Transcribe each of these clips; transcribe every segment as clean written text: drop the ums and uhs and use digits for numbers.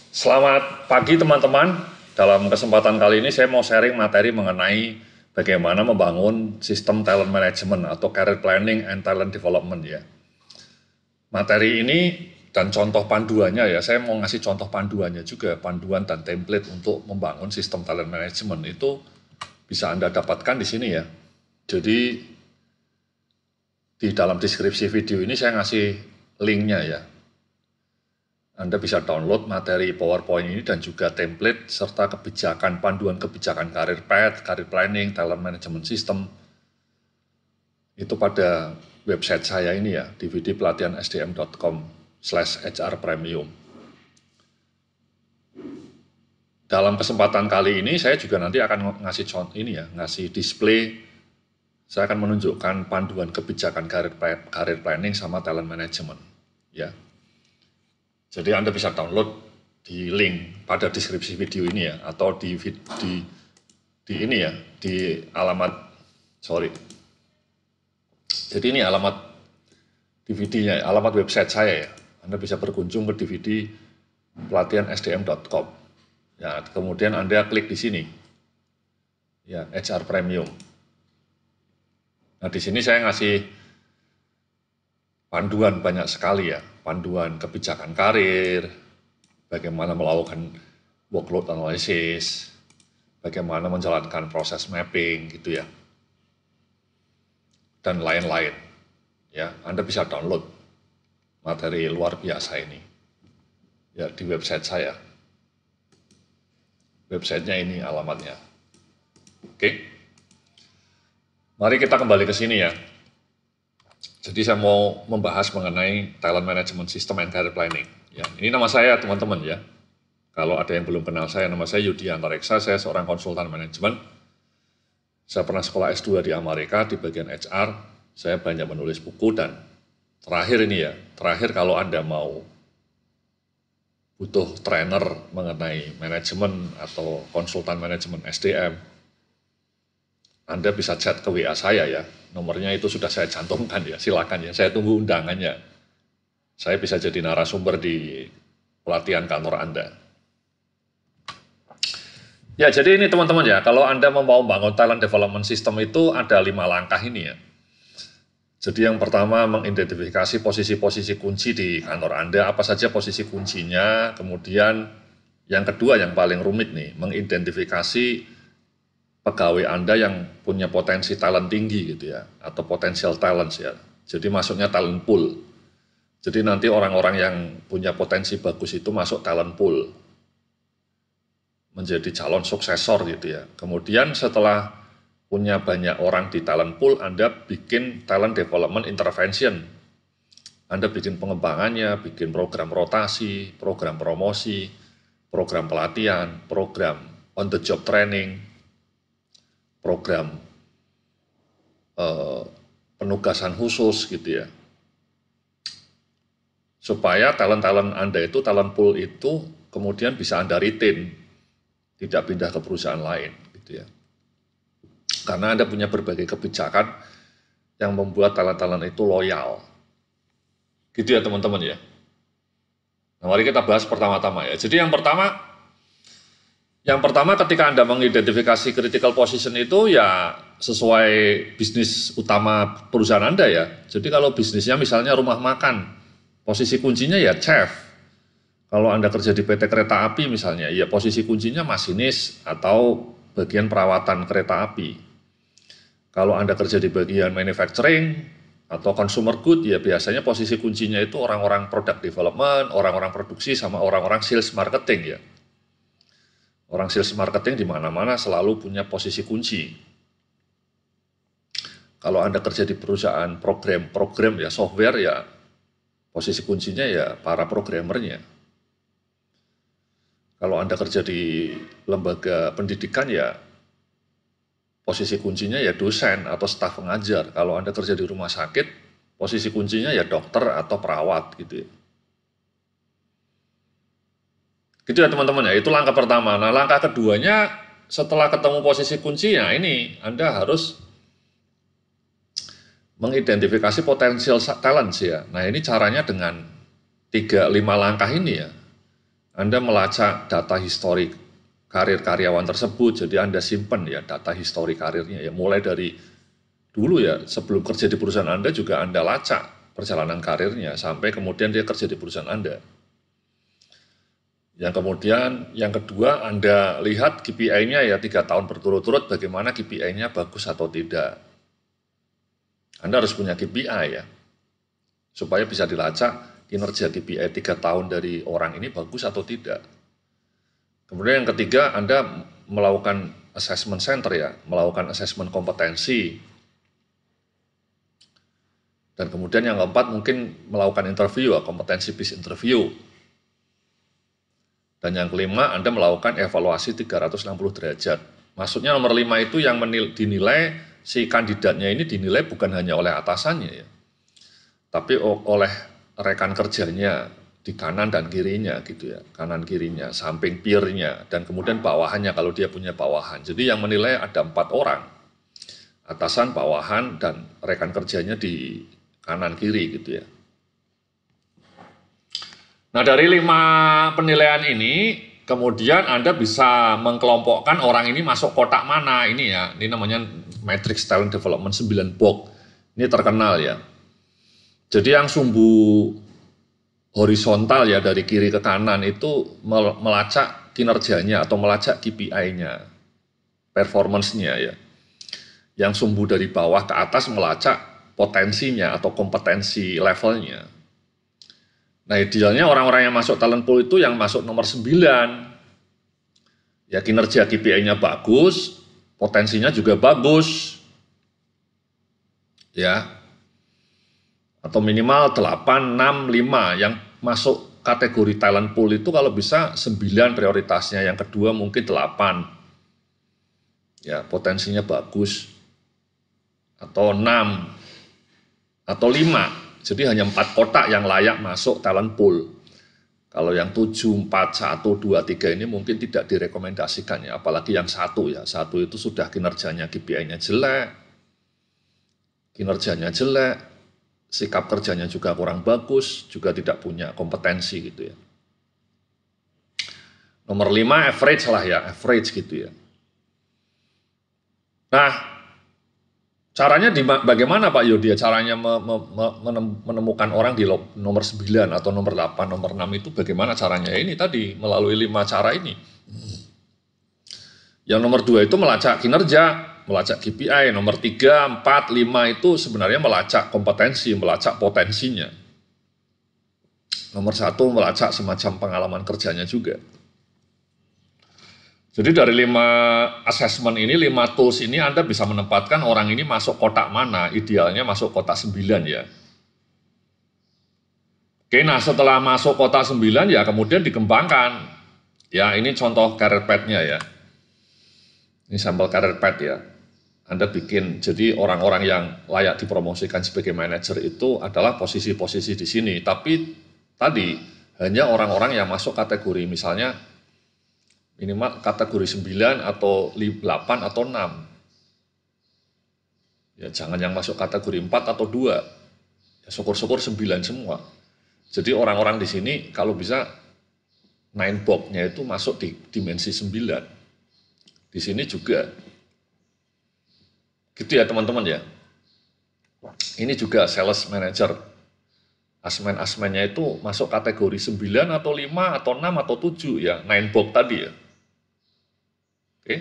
Selamat pagi teman-teman. Dalam kesempatan kali ini saya mau sharing materi mengenai bagaimana membangun sistem talent management atau career planning and talent development ya. Materi ini dan contoh panduannya ya, saya mau ngasih contoh panduannya juga, panduan dan template untuk membangun sistem talent management itu bisa Anda dapatkan di sini ya. Jadi di dalam deskripsi video ini saya ngasih linknya ya. Anda bisa download materi PowerPoint ini dan juga template serta kebijakan, panduan kebijakan career path, career planning, talent management system itu pada website saya ini ya, dvdpelatihansdm.com/hrpremium. Dalam kesempatan kali ini saya juga nanti akan ngasih contoh ini ya, ngasih display. Saya akan menunjukkan panduan kebijakan career planning sama talent management ya. Jadi Anda bisa download di link pada deskripsi video ini ya, atau di ini ya, di alamat, jadi ini alamat DVD-nya, alamat website saya ya. Anda bisa berkunjung ke DVD pelatihansdm.com. Ya, kemudian Anda klik di sini, ya, HR Premium. Nah, di sini saya ngasih panduan banyak sekali ya, panduan kebijakan karir, bagaimana melakukan workload analysis, bagaimana menjalankan proses mapping gitu ya, dan lain-lain. Ya, Anda bisa download materi luar biasa ini ya di website saya. Websitenya ini alamatnya. Oke, mari kita kembali ke sini ya. Jadi saya mau membahas mengenai talent management system and career planning. Ya, ini nama saya teman-teman ya. Kalau ada yang belum kenal saya, nama saya Yudi Antareksa, saya seorang konsultan manajemen. Saya pernah sekolah S2 di Amerika di bagian HR. Saya banyak menulis buku dan terakhir ini ya, terakhir kalau Anda mau butuh trainer mengenai manajemen atau konsultan manajemen SDM, Anda bisa chat ke WA saya ya, nomornya itu sudah saya cantumkan ya, silakan ya, saya tunggu undangannya. Saya bisa jadi narasumber di pelatihan kantor Anda. Ya, jadi ini teman-teman ya, kalau Anda mau membangun talent development system itu ada 5 langkah ini ya. Jadi yang pertama mengidentifikasi posisi-posisi kunci di kantor Anda, apa saja posisi kuncinya, kemudian yang kedua yang paling rumit nih, mengidentifikasi pegawai Anda yang punya potensi talent tinggi gitu ya, atau potential talents ya. Jadi masuknya talent pool. Jadi nanti orang-orang yang punya potensi bagus itu masuk talent pool, menjadi calon suksesor gitu ya. Kemudian setelah punya banyak orang di talent pool, Anda bikin talent development intervention. Anda bikin pengembangannya, bikin program rotasi, program promosi, program pelatihan, program on the job training, program penugasan khusus gitu ya. Supaya talent-talent Anda itu, talent pool itu kemudian bisa Anda retain, tidak pindah ke perusahaan lain gitu ya. Karena Anda punya berbagai kebijakan yang membuat talent-talent itu loyal. Gitu ya teman-teman ya. Nah, mari kita bahas pertama-tama ya. Jadi yang pertama ketika Anda mengidentifikasi critical position itu ya sesuai bisnis utama perusahaan Anda ya. Jadi kalau bisnisnya misalnya rumah makan, posisi kuncinya ya chef. Kalau Anda kerja di PT Kereta Api misalnya, ya posisi kuncinya masinis atau bagian perawatan kereta api. Kalau Anda kerja di bagian manufacturing atau consumer good, ya biasanya posisi kuncinya itu orang-orang product development, orang-orang produksi, sama orang-orang sales marketing ya. Orang sales marketing di mana-mana selalu punya posisi kunci. Kalau Anda kerja di perusahaan program ya software ya, posisi kuncinya ya para programmernya. Kalau Anda kerja di lembaga pendidikan ya posisi kuncinya ya dosen atau staf pengajar. Kalau Anda kerja di rumah sakit, posisi kuncinya ya dokter atau perawat gitu ya. Gitu ya teman-teman ya, itu langkah pertama. Nah langkah keduanya setelah ketemu posisi kuncinya ini Anda harus mengidentifikasi potensial talent ya. Nah ini caranya dengan 3-5 langkah ini ya. Anda melacak data histori karir karyawan tersebut, jadi Anda simpan ya data histori karirnya ya, mulai dari dulu ya, sebelum kerja di perusahaan Anda juga Anda lacak perjalanan karirnya, sampai kemudian dia kerja di perusahaan Anda. Yang kemudian, yang kedua Anda lihat KPI-nya ya 3 tahun berturut-turut, bagaimana KPI-nya bagus atau tidak. Anda harus punya KPI ya, supaya bisa dilacak kinerja KPI 3 tahun dari orang ini bagus atau tidak. Kemudian yang ketiga, Anda melakukan assessment center ya, melakukan assessment kompetensi. Dan kemudian yang keempat mungkin melakukan interview ya, kompetensi based interview. Dan yang kelima, Anda melakukan evaluasi 360 derajat. Maksudnya nomor 5 itu yang dinilai, si kandidatnya ini dinilai bukan hanya oleh atasannya ya, tapi oleh rekan kerjanya di kanan dan kirinya gitu ya, kanan kirinya, samping peer-nya, dan kemudian bawahannya kalau dia punya bawahan. Jadi yang menilai ada 4 orang, atasan, bawahan, dan rekan kerjanya di kanan kiri gitu ya. Nah dari 5 penilaian ini, kemudian Anda bisa mengkelompokkan orang ini masuk kotak mana ini ya. Ini namanya Matrix Talent Development 9 box. Ini terkenal ya. Jadi yang sumbu horizontal ya dari kiri ke kanan itu melacak kinerjanya atau melacak KPI-nya, performance-nya ya. Yang sumbu dari bawah ke atas melacak potensinya atau kompetensi levelnya. Nah idealnya orang-orang yang masuk talent pool itu yang masuk nomor 9. Ya kinerja KPI-nya bagus, potensinya juga bagus. Ya. Atau minimal 8, 6, 5 yang masuk kategori talent pool itu kalau bisa 9 prioritasnya, yang kedua mungkin 8. Ya, potensinya bagus. Atau 6 atau 5. Jadi hanya 4 kotak yang layak masuk talent pool. Kalau yang 7, 4, 1, 2, 3 ini mungkin tidak direkomendasikan ya. Apalagi yang 1 ya. 1 itu sudah kinerjanya KPI-nya jelek. Kinerjanya jelek. Sikap kerjanya juga kurang bagus. Juga tidak punya kompetensi gitu ya. Nomor 5 average lah ya. Average gitu ya. Nah, caranya bagaimana Pak Yodi? Caranya menemukan orang di nomor 9 atau nomor 8, nomor 6 itu bagaimana caranya? Ini tadi melalui 5 cara ini. Yang nomor 2 itu melacak kinerja, melacak KPI. Nomor 3, 4, 5 itu sebenarnya melacak kompetensi, melacak potensinya. Nomor 1 melacak semacam pengalaman kerjanya juga. Jadi dari 5 assessment ini, 5 tools ini Anda bisa menempatkan orang ini masuk kotak mana, idealnya masuk kotak 9 ya. Oke, nah setelah masuk kotak 9 ya kemudian dikembangkan. Ya ini contoh career path-nya ya. Ini sampel career path ya. Anda bikin, jadi orang-orang yang layak dipromosikan sebagai manajer itu adalah posisi-posisi di sini. Tapi tadi hanya orang-orang yang masuk kategori misalnya minimal kategori 9 atau 8 atau 6. Ya jangan yang masuk kategori 4 atau 2. Ya syukur-syukur 9 semua. Jadi orang-orang di sini kalau bisa 9 box-nya itu masuk di dimensi 9. Di sini juga. Gitu ya teman-teman ya. Ini juga sales manager. Asmen-asmennya itu masuk kategori 9 atau 5 atau 6 atau 7 ya. 9 box tadi ya. Oke,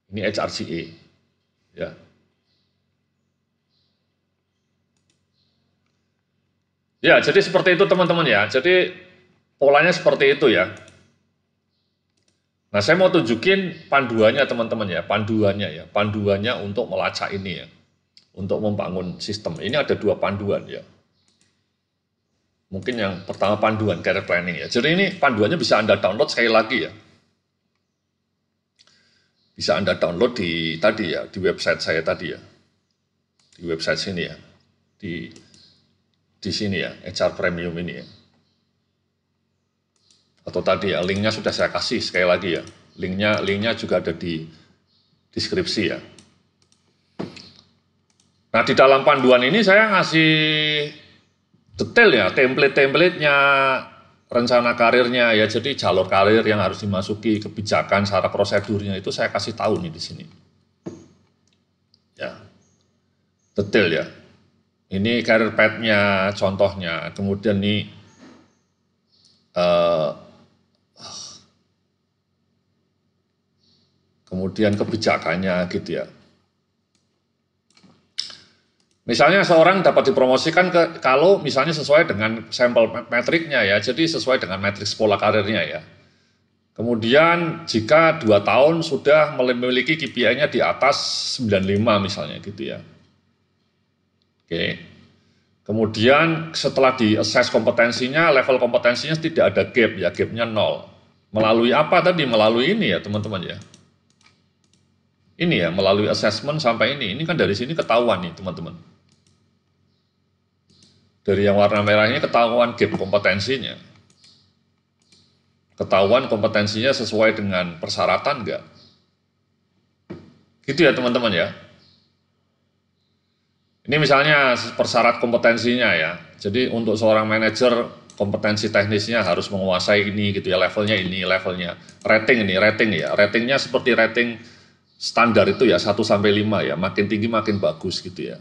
ini HRCA, ya. Ya, jadi seperti itu teman-teman ya. Jadi polanya seperti itu ya. Nah, saya mau tunjukin panduannya teman-teman ya, panduannya untuk melacak ini ya, untuk membangun sistem. Ini ada 2 panduan ya. Mungkin yang pertama panduan career planning ya. Jadi ini panduannya bisa Anda download sekali lagi ya. Bisa Anda download di tadi ya, di website saya tadi ya. Di website sini ya. Di sini ya, HR Premium ini ya. Atau tadi ya, linknya sudah saya kasih sekali lagi ya. Linknya juga ada di deskripsi ya. Nah, di dalam panduan ini saya ngasih detail ya, template-templatenya, rencana karirnya ya, jadi jalur karir yang harus dimasuki, kebijakan, cara prosedurnya itu saya kasih tahu nih di sini. Ya, detail ya. Ini career path-nya, contohnya. Kemudian nih kemudian kebijakannya gitu ya. Misalnya seorang dapat dipromosikan kalau misalnya sesuai dengan sampel metriknya ya, jadi sesuai dengan matriks pola karirnya ya. Kemudian jika 2 tahun sudah memiliki KPI-nya di atas 95 misalnya gitu ya. Oke. Kemudian setelah di-assess kompetensinya, level kompetensinya tidak ada gap ya, gapnya 0. Melalui apa tadi? Melalui ini ya teman-teman ya. Ini ya, melalui assessment sampai ini kan dari sini ketahuan nih teman-teman. Dari yang warna merah ini ketahuan gap kompetensinya. Ketahuan kompetensinya sesuai dengan persyaratan enggak. Gitu ya teman-teman ya. Ini misalnya persyarat kompetensinya ya. Jadi untuk seorang manajer kompetensi teknisnya harus menguasai ini gitu ya, levelnya ini, levelnya. Rating ini, rating ya. Ratingnya seperti rating standar itu ya 1 sampai 5 ya, makin tinggi makin bagus gitu ya.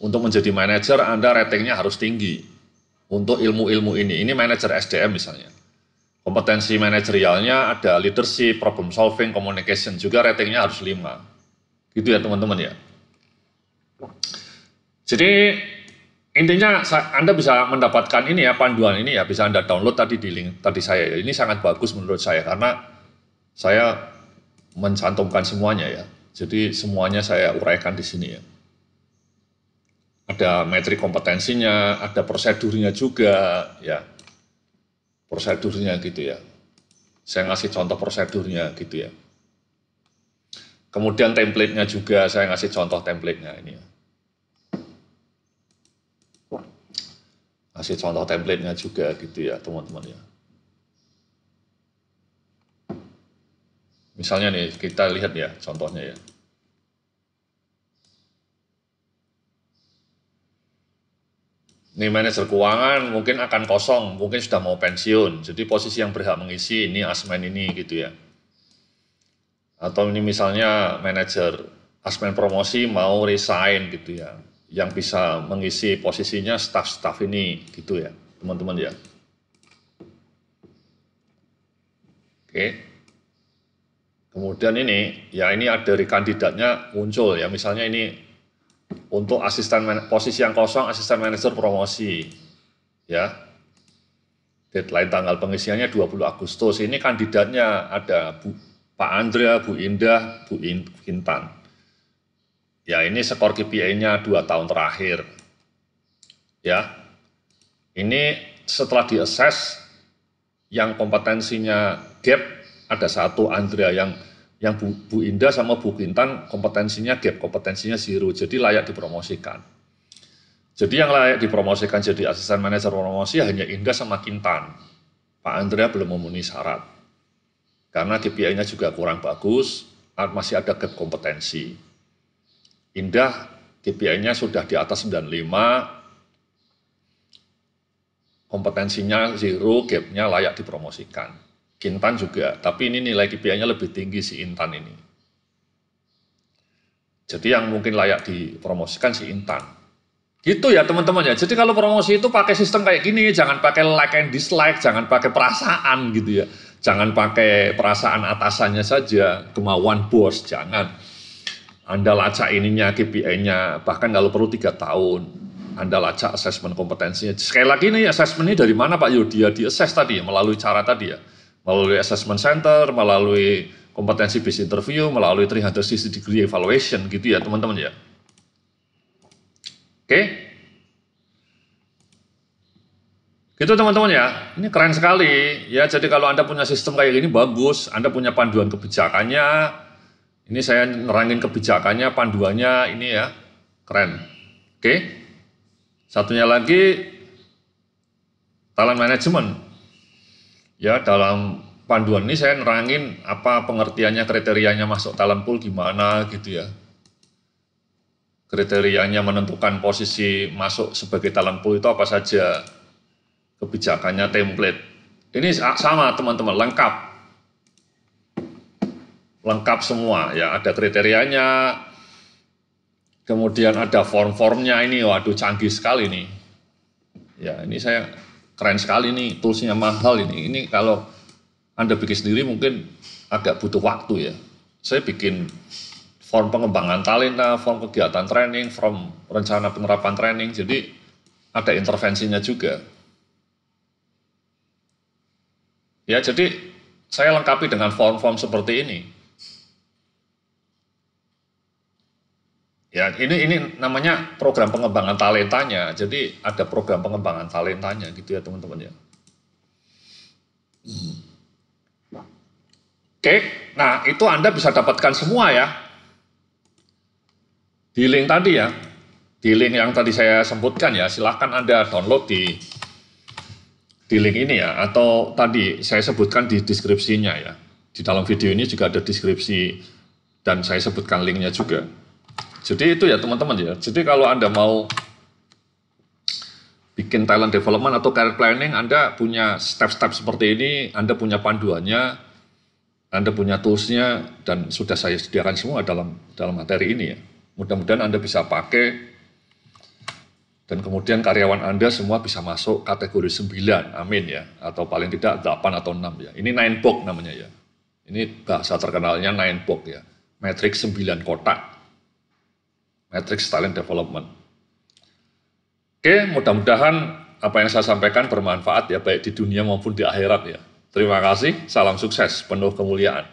Untuk menjadi manajer Anda ratingnya harus tinggi. Untuk ilmu-ilmu ini manajer SDM misalnya. Kompetensi manajerialnya ada leadership, problem solving, communication, juga ratingnya harus 5. Gitu ya teman-teman ya. Jadi intinya Anda bisa mendapatkan ini ya, panduan ini ya, bisa Anda download tadi di link tadi saya ya. Ini sangat bagus menurut saya karena saya mencantumkan semuanya ya. Jadi semuanya saya uraikan di sini ya. Ada metrik kompetensinya, ada prosedurnya juga ya. Prosedurnya gitu ya. Saya ngasih contoh prosedurnya gitu ya. Kemudian template-nya juga saya ngasih contoh template-nya ini ya. Ngasih contoh template-nya juga gitu ya teman-teman ya. Misalnya nih kita lihat ya contohnya ya. Ini manajer keuangan mungkin akan kosong, mungkin sudah mau pensiun. Jadi posisi yang berhak mengisi ini asmen ini gitu ya. Atau ini misalnya manajer asmen promosi mau resign gitu ya. Yang bisa mengisi posisinya staff-staff ini gitu ya, teman-teman ya. Oke. Kemudian ini, ya ini ada dari kandidatnya muncul ya, misalnya ini untuk posisi yang kosong asisten manajer promosi ya, deadline tanggal pengisiannya 20 Agustus. Ini kandidatnya ada Pak Andrea, Bu Indah, Bu Intan ya. Ini skor KPI-nya 2 tahun terakhir ya. Ini setelah di-assess yang kompetensinya gap ada 1 Andrea, yang Bu Indah sama Bu Intan kompetensinya gap, kompetensinya 0, jadi layak dipromosikan. Jadi yang layak dipromosikan jadi asisten manajer promosi hanya Indah sama Kintan. Pak Andrea belum memenuhi syarat. Karena KPI-nya juga kurang bagus, masih ada gap kompetensi. Indah KPI-nya sudah di atas 95, kompetensinya 0, gap-nya layak dipromosikan. Kintan juga, tapi ini nilai KPI-nya lebih tinggi si Intan ini. Jadi yang mungkin layak dipromosikan si Intan. Gitu ya teman-teman ya. Jadi kalau promosi itu pakai sistem kayak gini, jangan pakai like and dislike, jangan pakai perasaan gitu ya. Jangan pakai perasaan atasannya saja, kemauan bos, jangan. Anda lacak ininya, KPI-nya, bahkan kalau perlu 3 tahun. Anda lacak asesmen kompetensinya. Sekali lagi nih, asesmen ini dari mana Pak Yo? Dia di-assess tadi ya, melalui cara tadi ya. Melalui assessment center, melalui kompetensi based interview, melalui 360 degree evaluation gitu ya teman-teman ya. Oke. Gitu teman-teman ya. Ini keren sekali ya. Jadi kalau Anda punya sistem kayak gini bagus, Anda punya panduan kebijakannya. Ini saya nerangin kebijakannya, panduannya ini ya. Keren. Oke. Satunya lagi talent management. Ya, dalam panduan ini saya nerangin apa pengertiannya, kriterianya masuk talent pool gimana gitu ya. Kriterianya menentukan posisi masuk sebagai talent pool itu apa saja. Kebijakannya, template Ini sama teman-teman, lengkap semua ya, ada kriterianya, kemudian ada form-formnya. Ini waduh canggih sekali nih ya, ini saya keren sekali nih, toolsnya mahal ini kalau Anda bikin sendiri mungkin agak butuh waktu ya. Saya bikin form pengembangan talenta, form kegiatan training, form rencana penerapan training, jadi ada intervensinya juga ya. Jadi saya lengkapi dengan form-form seperti ini. Ya, ini namanya program pengembangan talentanya. Jadi ada program pengembangan talentanya gitu ya teman-teman ya. Oke, nah itu Anda bisa dapatkan semua ya. Di link tadi ya. Di link yang tadi saya sebutkan ya, silahkan Anda download di link ini ya. Atau tadi saya sebutkan di deskripsinya ya. Di dalam video ini juga ada deskripsi dan saya sebutkan linknya juga. Jadi itu ya teman-teman ya. Jadi kalau Anda mau bikin talent development atau career planning, Anda punya step-step seperti ini, Anda punya panduannya, Anda punya toolsnya, dan sudah saya sediakan semua dalam materi ini ya. Mudah-mudahan Anda bisa pakai, dan kemudian karyawan Anda semua bisa masuk kategori 9, amin ya. Atau paling tidak 8 atau 6 ya. Ini 9 box namanya ya. Ini bahasa terkenalnya 9 box ya. Matrix 9 kotak. Matrix Talent Development. Oke, mudah-mudahan apa yang saya sampaikan bermanfaat ya, baik di dunia maupun di akhirat ya. Terima kasih, salam sukses, penuh kemuliaan.